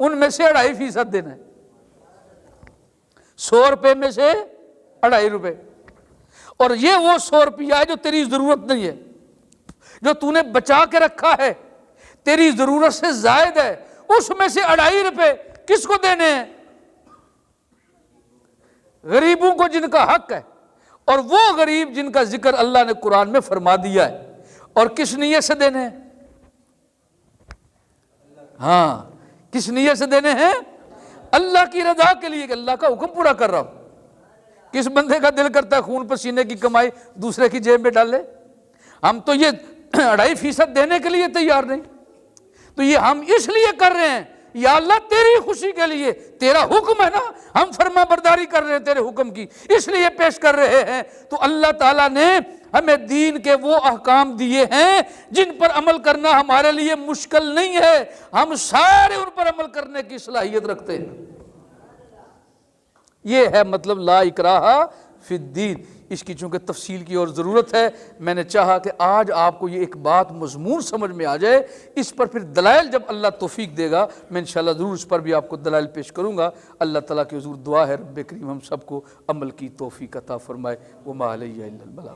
ان میں سے 2.5% دینا ہے۔ 100 روپے میں سے 2.5 روپے، اور یہ وہ 100 روپیہ ہے جو تیری ضرورت نہیں ہے، جو تو نے بچا کے رکھا ہے، تیری ضرورت سے زائد ہے، اس میں سے 2.5 روپے کس کو دینے ہیں؟ غریبوں کو جن کا حق ہے، اور وہ غریب جن کا ذکر اللہ نے قرآن میں فرما دیا ہے، اور کس نیت سے دینے ہیں؟ ہاں، کس نیت سے دینے ہیں؟ اللہ کی رضا کے لیے، کہ اللہ کا حکم پورا کر رہا ہوں۔ کس بندے کا دل کرتا ہے خون پسینے کی کمائی دوسرے کی جیب میں ڈالے؟ ہم تو یہ 2.5% دینے کے لیے تیار نہیں، تو یہ ہم اس لیے کر رہے ہیں، یا اللہ تیری خوشی کے لیے، تیرا حکم ہے نا، ہم فرما برداری کر رہے ہیں تیرے حکم کی، اس لیے پیش کر رہے ہیں۔ تو اللہ تعالیٰ نے ہمیں دین کے وہ احکام دیے ہیں جن پر عمل کرنا ہمارے لیے مشکل نہیں ہے، ہم سارے ان پر عمل کرنے کی صلاحیت رکھتے ہیں۔ یہ ہے مطلب لا اکراہ فی الدین۔ اس کی چونکہ تفصیل کی اور ضرورت ہے، میں نے چاہا کہ آج آپ کو یہ ایک بات مضمون سمجھ میں آ جائے، اس پر پھر دلائل جب اللہ توفیق دے گا میں انشاءاللہ ضرور اس پر بھی آپ کو دلائل پیش کروں گا۔ اللہ تعالیٰ کی حضور دعا ہے رب کریم ہم سب کو عمل کی توفیق عطا فرمائے۔ وما علیہ الا البلاغ۔